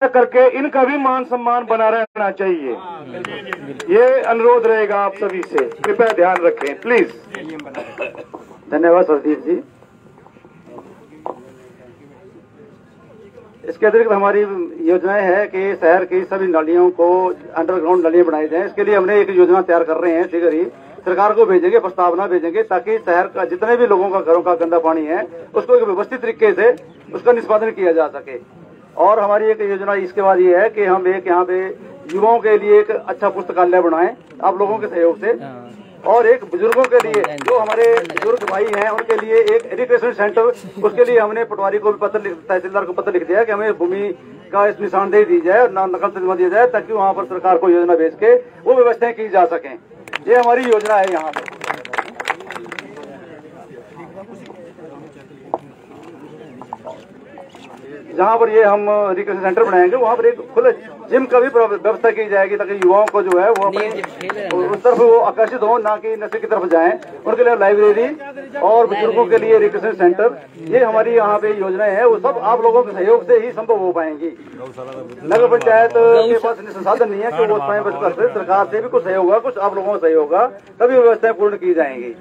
करके इनका भी मान सम्मान बना रहना चाहिए। ये अनुरोध रहेगा आप सभी से, कृपया ध्यान रखें प्लीज। धन्यवाद सरदीप जी। इसके अतिरिक्त हमारी योजनाएं है कि शहर की सभी नालियों को अंडरग्राउंड नालियां बनाई जाएं। इसके लिए हमने एक योजना तैयार कर रहे हैं, शीघ्र ही सरकार को भेजेंगे, प्रस्तावना भेजेंगे, ताकि शहर का जितने भी लोगों का घरों का गंदा पानी है उसको एक व्यवस्थित तरीके से उसका निष्पादन किया जा सके। और हमारी एक योजना इसके बाद ये है कि हम एक यहाँ पे युवाओं के लिए एक अच्छा पुस्तकालय बनाएं आप लोगों के सहयोग से, और एक बुजुर्गों के लिए जो हमारे बुजुर्ग भाई हैं उनके लिए एक एजुकेशन सेंटर, उसके लिए हमने पटवारी को तहसीलदार को पत्र लिख दिया कि हमें भूमि का इस निशानदेही दी जाए और नकल तर्जुमा दिया जाए, ताकि वहाँ पर सरकार को योजना भेज के वो व्यवस्थाएं की जा सकें। ये हमारी योजना है। यहाँ पर जहाँ पर ये हम रिक्रिएशन सेंटर बनाएंगे वहाँ पर एक खुले जिम का भी व्यवस्था की जाएगी, ताकि युवाओं को जो है वो अपने उस तरफ वो आकर्षित हो, ना कि नशे की तरफ जाएं। उनके लिए लाइब्रेरी और बुजुर्गों के लिए रिक्रिएशन सेंटर, ये हमारी यहाँ पे योजनाएं हैं, वो सब आप लोगों के सहयोग से ही संभव हो पाएंगी। नगर पंचायत के पास संसाधन नहीं है कि वो स्वयं कर सकते, सरकार से भी कुछ सहयोग होगा, कुछ आप लोगों का सहयोग होगा, तभी व्यवस्थाएं पूर्ण की जाएंगी।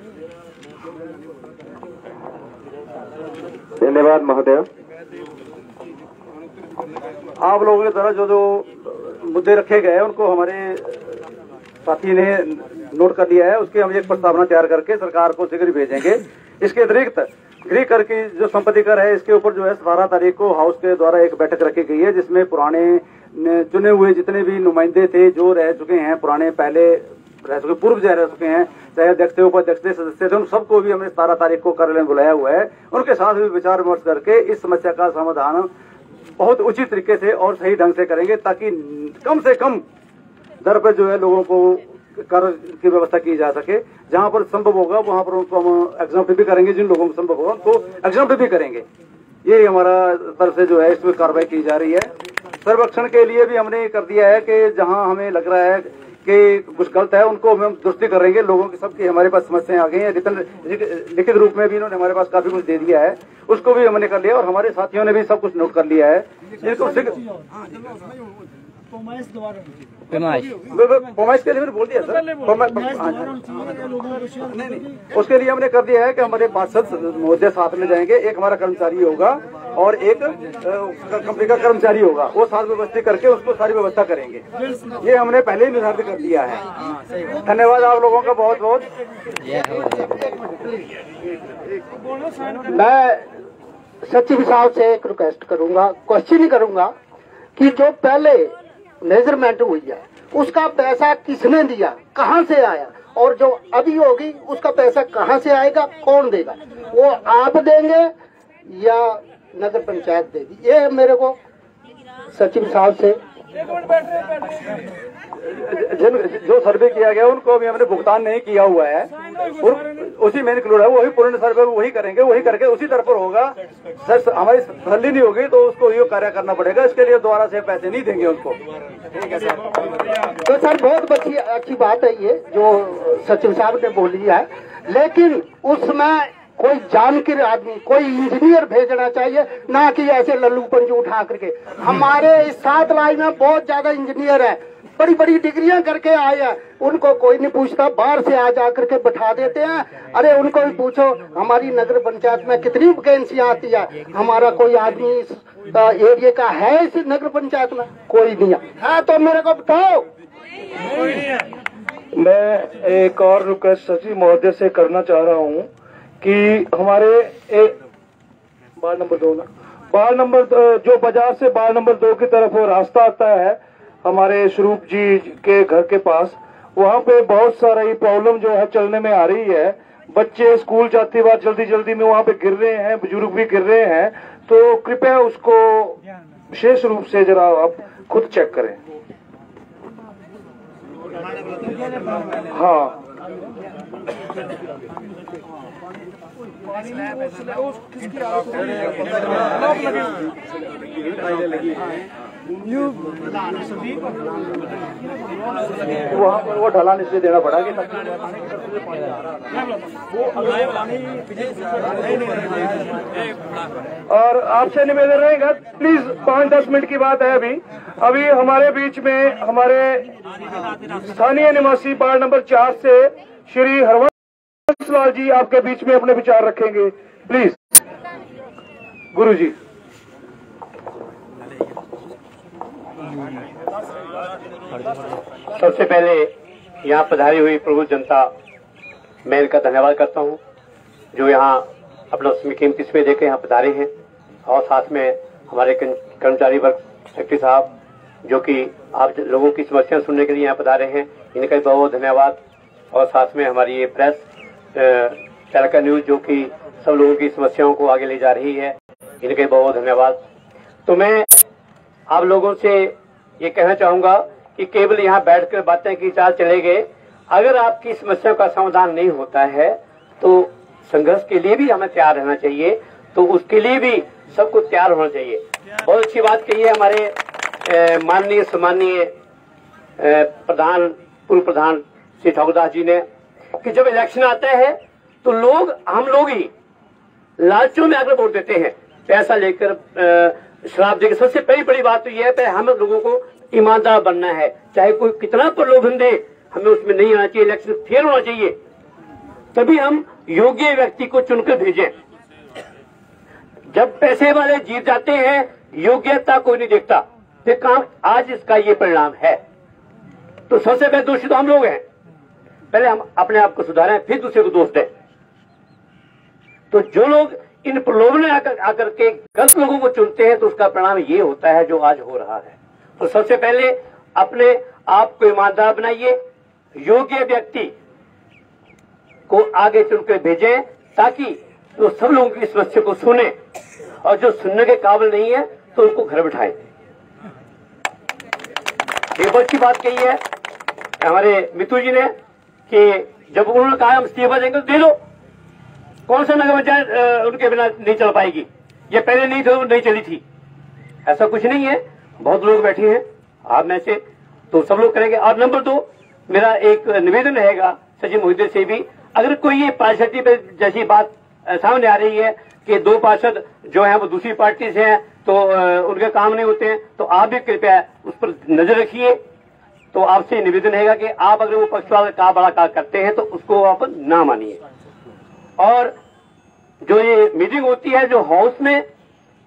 धन्यवाद महोदय। आप लोगों के द्वारा जो मुद्दे रखे गए उनको हमारे साथी ने नोट कर लिया है, उसकी हम एक प्रस्तावना तैयार करके सरकार को शीघ्र भेजेंगे। इसके अतिरिक्त गृह कर की जो संपत्ति कर है, इसके ऊपर जो है 17 तारीख को हाउस के द्वारा एक बैठक रखी गई है, जिसमें पुराने चुने हुए जितने भी नुमाइंदे थे जो रह चुके हैं, पुराने पहले रह चुके, पूर्व जो रह चुके हैं, चाहे अध्यक्ष थे, उपाध्यक्ष थे, सदस्य थे, उन सबको भी हमने 17 तारीख को कार्यालय में बुलाया हुआ है। उनके साथ भी विचार विमर्श करके इस समस्या का समाधान बहुत उचित तरीके से और सही ढंग से करेंगे, ताकि कम से कम दर पर जो है लोगों को कर की व्यवस्था की जा सके। जहां पर संभव होगा वहां पर उनको हम एग्जाम्प्ट भी करेंगे, जिन लोगों को संभव होगा उनको एग्जाम्प्ट भी करेंगे। ये हमारा तरफ से जो है इसमें कार्रवाई की जा रही है। सर्वेक्षण के लिए भी हमने कर दिया है कि जहां हमें लग रहा है कि कुछ गलत है उनको हम दुरुस्ती करेंगे। लोगों की सबकी हमारे पास समस्याएं आ गई हैं, लिखित रूप में भी इन्होंने हमारे पास काफी कुछ दे दिया है, उसको भी हमने कर लिया और हमारे साथियों ने भी सब कुछ नोट कर लिया है। इनको पोमाइश के लिए मैंने बोल दिया सर, उसके लिए हमने कर दिया है कि हमारे पार्षद महोदय साथ में जाएंगे, एक हमारा कर्मचारी होगा और एक कंपनी का कर्मचारी होगा, वो साथ व्यवस्था करके उसको सारी व्यवस्था करेंगे। ये हमने पहले ही निर्धारित कर दिया है। धन्यवाद आप लोगों का बहुत बहुत। मैं सचिव साहब से एक रिक्वेस्ट करूंगा, क्वेश्चन ही करूंगा कि जो पहले मेजरमेंट हुई है उसका पैसा किसने दिया, कहां से आया, और जो अभी होगी उसका पैसा कहां से आएगा, कौन देगा, वो आप देंगे या नगर पंचायत देगी? ये मेरे को सचिव साहब से जो सर्वे किया गया उनको अभी हमने भुगतान नहीं किया हुआ है, उसी में इंक्लूड है, वही पूर्ण सर्वे वही करेंगे, वही करके उसी तरफ पर होगा। सर हमारी तसल्ली नहीं होगी तो उसको ये कार्य करना पड़ेगा, इसके लिए दोबारा से पैसे नहीं देंगे उनको। ठीक है सर। तो सर बहुत अच्छी बात है ये जो सचिव साहब ने बोली है, लेकिन उसमें कोई जानकार आदमी, कोई इंजीनियर भेजना चाहिए, ना कि ऐसे लल्लू पंजू उठा करके। हमारे इस 7 लाई में बहुत ज्यादा इंजीनियर है, बड़ी बड़ी डिग्रियां करके आए हैं, उनको कोई नहीं पूछता, बाहर से आ जा करके बैठा देते हैं। अरे उनको भी पूछो हमारी नगर पंचायत में कितनी वैकेंसियां आती है, हमारा कोई आदमी इस एरिया का है इस नगर पंचायत में? कोई नहीं है तो मेरे को बताओ। मैं एक और रिक्वेस्ट सचिव महोदय से करना चाह रहा हूँ कि हमारे वार्ड नंबर 2 वार्ड नंबर जो बाजार से वार्ड नंबर 2 की तरफ वो रास्ता आता है हमारे स्वरूप जी के घर के पास, वहाँ पे बहुत सारा ये प्रॉब्लम जो है चलने में आ रही है। बच्चे स्कूल जाती बार जल्दी जल्दी में वहाँ पे गिर रहे हैं, बुजुर्ग भी गिर रहे हैं, तो कृपया उसको विशेष रूप से जरा आप खुद चेक करें। हाँ वहाँ पर वो ढलान इसलिए देना पड़ा कि और आपसे निवेदन रहेगा प्लीज 5-10 मिनट की बात है। अभी हमारे बीच में हमारे स्थानीय निवासी वार्ड नंबर 4 से श्री हरवंश लाल जी आपके बीच में अपने विचार रखेंगे। प्लीज गुरु जी। सबसे पहले यहाँ पधारी हुई प्रबुद्ध जनता, मैं इनका धन्यवाद करता हूँ जो यहाँ अपना कीमती समय देकर यहाँ पधारे हैं, और साथ में हमारे कर्मचारी वर्ग, सेक्रेटरी साहब जो कि आप लोगों की समस्याएं सुनने के लिए यहाँ पधारे हैं, इनका भी बहुत धन्यवाद। और साथ में हमारी ये प्रेस तहलका न्यूज जो कि सब लोगों की समस्याओं को आगे ले जा रही है, इनका भी बहुत धन्यवाद। तो मैं आप लोगों से ये कहना चाहूंगा कि केवल यहाँ बैठकर बातें की चाल चले गए, अगर आपकी समस्याओं का समाधान नहीं होता है तो संघर्ष के लिए भी हमें तैयार रहना चाहिए, तो उसके लिए भी सबको तैयार होना चाहिए। बहुत अच्छी बात कही है हमारे माननीय सम्मानीय प्रधान, पूर्व प्रधान श्री ठाकुरदास जी ने, कि जब इलेक्शन आता है तो हम लोग ही लालचों में आकर वोट देते हैं, पैसा लेकर, शराब देकर। सबसे पहली बड़ी बात तो यह है कि हम लोगों को ईमानदार बनना है, चाहे कोई कितना प्रलोभन दे हमें उसमें नहीं आना चाहिए। इलेक्शन फेयर होना चाहिए, तभी हम योग्य व्यक्ति को चुनकर भेजें। जब पैसे वाले जीत जाते हैं, योग्यता कोई नहीं देखता। देखा आज इसका ये परिणाम है। तो सबसे पहले दोषी तो हम लोग हैं, पहले हम अपने आप को सुधारें, फिर दूसरे को दोष दें। तो जो लोग इन प्रलोभन में आकर के गलत लोगों को चुनते हैं तो उसका परिणाम ये होता है जो आज हो रहा है। तो सबसे पहले अपने आप को ईमानदार बनाइए, योग्य व्यक्ति को आगे चुनकर भेजें, ताकि तो सब लोगों की समस्या को सुने, और जो सुनने के काबिल नहीं है तो उनको घर बिठाएं। ये बहुत अच्छी बात कही है हमारे मितू जी ने कि जब उन्होंने कहा हम इस्तीफा देंगे तो दे दो। कौन सा नगर पंचायत उनके बिना नहीं चल पाएगी? ये पहले नहीं थी, नहीं चली थी, ऐसा कुछ नहीं है। बहुत लोग बैठे हैं आप में से, तो सब लोग करेंगे। और नंबर 2, मेरा एक निवेदन रहेगा सचिव महोदय से भी, अगर कोई ये पार्षदी पे जैसी बात सामने आ रही है कि 2 पार्षद जो है वो दूसरी पार्टी से हैं तो उनके काम नहीं होते हैं, तो आप भी कृपया उस पर नजर रखिए। तो आपसे निवेदन रहेगा कि आप अगर वो पक्षपात का बड़ा कार्य करते हैं तो उसको आप ना मानिए। और जो ये मीटिंग होती है जो हाउस में,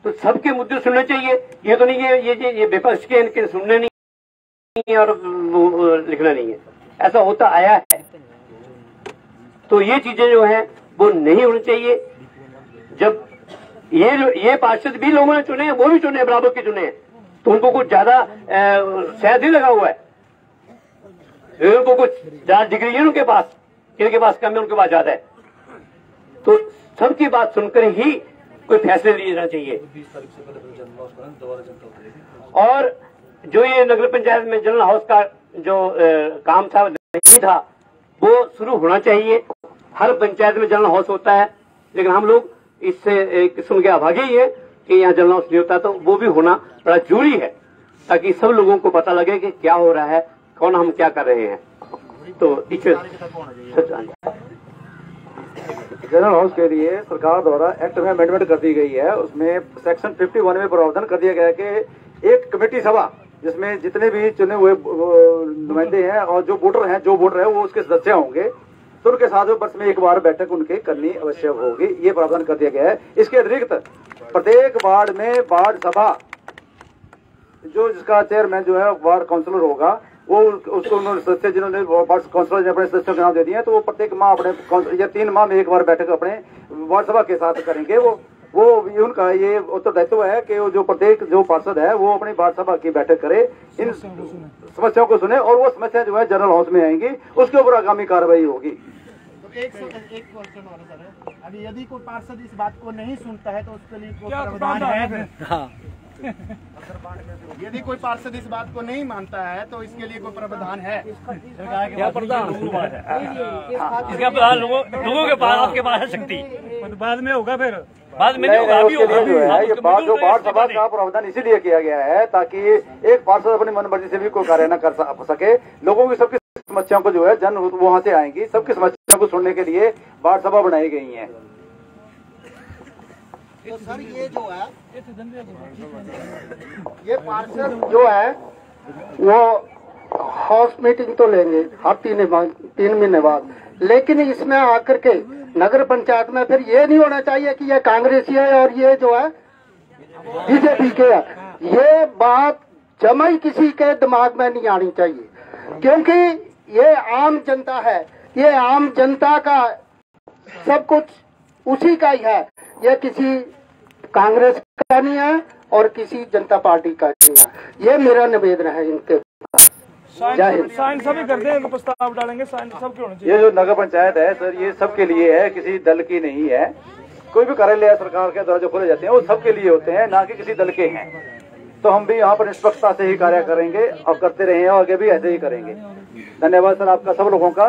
तो सबके मुद्दे सुनने चाहिए। ये तो नहीं है ये विपक्ष के इनके सुनने नहीं है और लिखना नहीं है, ऐसा होता आया है। तो ये चीजें जो है वो नहीं होनी चाहिए। जब ये पार्षद भी लोगों ने चुने हैं, वो भी चुने बराबर के चुने हैं, तो उनको कुछ ज्यादा शायद ही लगा हुआ है, उनको कुछ ज्यादा डिग्री है उनके पास, इनके पास कम है, उनके पास ज्यादा है। तो सबकी बात सुनकर ही कोई फैसले लिए जाना चाहिए। और जो ये नगर पंचायत में जनरल हाउस का जो काम था नहीं था, वो शुरू होना चाहिए। हर पंचायत में जनरल हाउस होता है, लेकिन हम लोग इससे एक किस्म के अभागे ही है कि यहाँ जनरल हाउस नहीं होता, तो वो भी होना बड़ा जरूरी है, ताकि सब लोगों को पता लगे कि क्या हो रहा है, कौन हम क्या कर रहे हैं। तो जनरल हाउस के लिए सरकार द्वारा एक्ट में अमेंडमेंट कर दी गई है। उसमें सेक्शन 51 में प्रावधान कर दिया गया है कि एक कमेटी सभा जिसमें जितने भी चुने हुए नुमाइंदे हैं और जो वोटर है वो उसके सदस्य होंगे, तो उनके साथ वर्ष में एक बार बैठक उनकी करनी आवश्यक होगी। ये प्रावधान कर दिया गया है। इसके अतिरिक्त प्रत्येक वार्ड में वार्ड सभा जो जिसका चेयरमैन जो है वार्ड काउंसिलर होगा, वो उसको उन्होंने सदस्य जिन्होंने वार्ड काउंसिलर ने अपने सदस्यों के नाम दे दिए हैं, तो वो प्रत्येक माह अपने या 3 माह में एक बार बैठक अपने वार्ड सभा के साथ करेंगे। वो उनका ये उत्तरदायित्व है कि वो जो प्रत्येक जो पार्षद है वो अपनी वार्ड सभा की बैठक करे, इन समस्याओं को सुने, और वो समस्या जो है जनरल हाउस में आएंगी, उसके ऊपर आगामी कार्रवाई होगी। तो एक क्वेश्चन और सर, अभी यदि कोई पार्षद इस बात को नहीं सुनता है तो उसके लिए कोई प्रावधान है? यदि कोई पार्षद इस बात को नहीं मानता है तो इसके लिए कोई प्रावधान है? क्या प्रावधान? इसका प्रावधान लोगों के पास, आपके पास है शक्ति, बाद में होगा फिर बाद में नहीं होगा, अभी होगा। जो है ये जो वार्ड सभा का प्रावधान इसीलिए किया गया है ताकि एक पार्षद अपनी मनमर्जी से भी कोई कार्य न कर सके। लोगों की सबकी समस्याओं को जो है जन वहां से आएंगी, सबकी समस्याओं को सुनने के लिए वार्ड सभा बनाई गई है। तो सर ये जो है ये पार्षद जो है वो हाउस मीटिंग तो लेंगे हर 3 महीने बाद, लेकिन इसमें आकर के नगर पंचायत में फिर ये नहीं होना चाहिए कि ये कांग्रेसी है और ये जो है बीजेपी के है। ये बात जमाई किसी के दिमाग में नहीं आनी चाहिए, क्योंकि ये आम जनता है, ये आम जनता का सब कुछ उसी का ही है। ये किसी कांग्रेस का नहीं है और किसी जनता पार्टी का नहीं है। ये मेरा निवेदन है इनके। साइन सभी करते हैं, प्रस्ताव डालेंगे, साइन सबके होने चाहिए। ये जो नगर पंचायत है सर, ये सबके लिए है, किसी दल की नहीं है। कोई भी कार्यालय सरकार के द्वारा जो खोले जाते हैं वो सबके लिए होते हैं, ना कि किसी दल के हैं। तो हम भी यहाँ पर निष्पक्षता से ही कार्य करेंगे और करते रहे हैं, आगे भी ऐसे ही करेंगे। धन्यवाद सर आपका, सब लोगों का।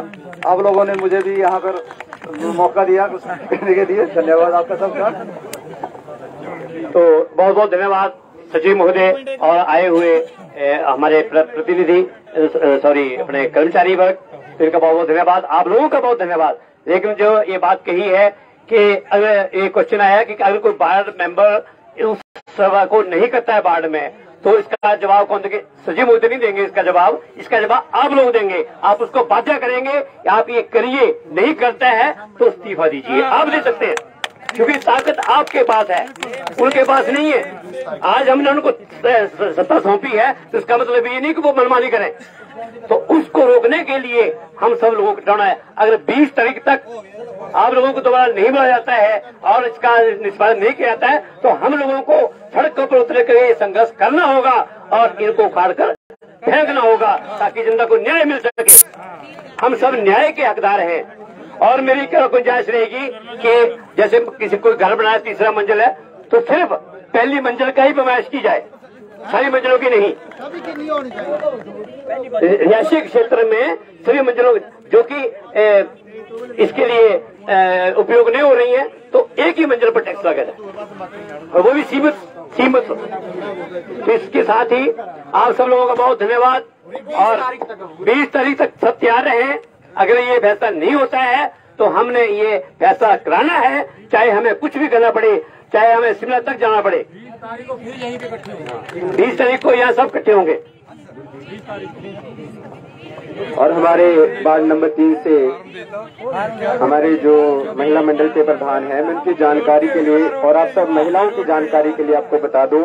आप लोगों ने मुझे भी यहाँ पर मौका दिया कुछ कहने के लिए, धन्यवाद आपका सबका। तो बहुत बहुत धन्यवाद सचिव महोदय और आए हुए हमारे प्रतिनिधि अपने कर्मचारी वर्ग, इनका बहुत बहुत धन्यवाद। आप लोगों का बहुत धन्यवाद। लेकिन जो ये बात कही है कि अगर ये क्वेश्चन आया कि अगर कोई वार्ड मेंबर उस सभा को नहीं करता है वार्ड में, तो इसका जवाब कौन देंगे? सचिव महोदय नहीं देंगे इसका जवाब आप लोग देंगे। आप उसको बाध्य करेंगे, आप ये करिए, नहीं करता है तो इस्तीफा दीजिए। आप दे सकते हैं क्योंकि ताकत आपके पास है, उनके पास नहीं है। आज हमने उनको सत्ता सौंपी है तो इसका मतलब ये नहीं कि वो मनमानी करें। तो उसको रोकने के लिए हम सब लोगों को डरना है। अगर 20 तारीख तक आप लोगों को दोबारा नहीं बुलाया जाता है और इसका निष्पादन नहीं किया जाता है तो हम लोगों को सड़कों पर उतर कर संघर्ष करना होगा और इनको उखाड़ कर फेंकना होगा ताकि जनता को न्याय मिल सके। हम सब न्याय के हकदार हैं और मेरी क्या गुंजाइश रहेगी कि जैसे किसी कोई घर बनाया 3रा मंजिल है तो सिर्फ पहली मंजिल का ही पैमाइश की जाए, सारी मंजिलों की नहीं। रिहायशी क्षेत्र में सभी मंजिलों जो कि इसके लिए उपयोग नहीं हो रही है तो एक ही मंजिल पर टैक्स लगेगा और वो भी सीमित। तो इसके साथ ही आप सब लोगों का बहुत धन्यवाद और 20 तारीख तक सब तैयार रहे। अगर ये फैसला नहीं होता है तो हमने ये फैसला कराना है, चाहे हमें कुछ भी करना पड़े, चाहे हमें शिमला तक जाना पड़े। 20 तारीख को यहाँ सब इकट्ठे होंगे। और हमारे वार्ड नंबर 3 से हमारे जो महिला मंडल के प्रधान हैं, मैं उनकी जानकारी के लिए और आप सब महिलाओं की जानकारी के लिए आपको बता दूं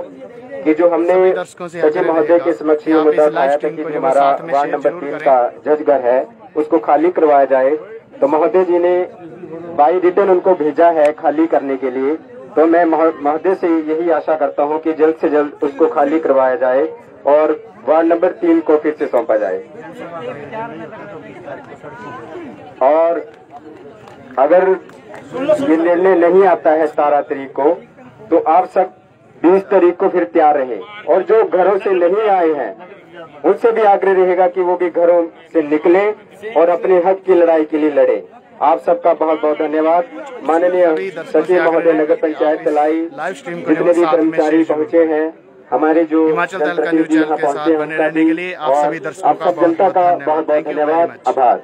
कि जो हमने सचिव महोदय के समक्ष ये मुद्दा उठाया था कि हमारा वार्ड नंबर 3 का जजघर है उसको खाली करवाया जाए, तो महोदय जी ने बाई रिटर्न उनको भेजा है खाली करने के लिए। तो मैं महोदय से यही आशा करता हूं कि जल्द से जल्द उसको खाली करवाया जाए और वार्ड नंबर 3 को फिर से सौंपा जाए। और अगर ये निर्णय नहीं आता है 17 तारीख को तो आप सब 20 तारीख को फिर तैयार रहे और जो घरों से नहीं आए हैं उनसे भी आग्रह रहेगा कि वो भी घरों से निकले और अपने हक की लड़ाई के लिए लड़े। आप सबका बहुत बहुत धन्यवाद। माननीय सचिव महोदय नगर पंचायत तलाई, जितने भी कर्मचारी पहुंचे हैं, हमारे जो हिमाचल दल का न्यूज चैनल के साथ बने रहने के लिए आप सभी दर्शकों का जनता का बहुत बहुत धन्यवाद, आभार।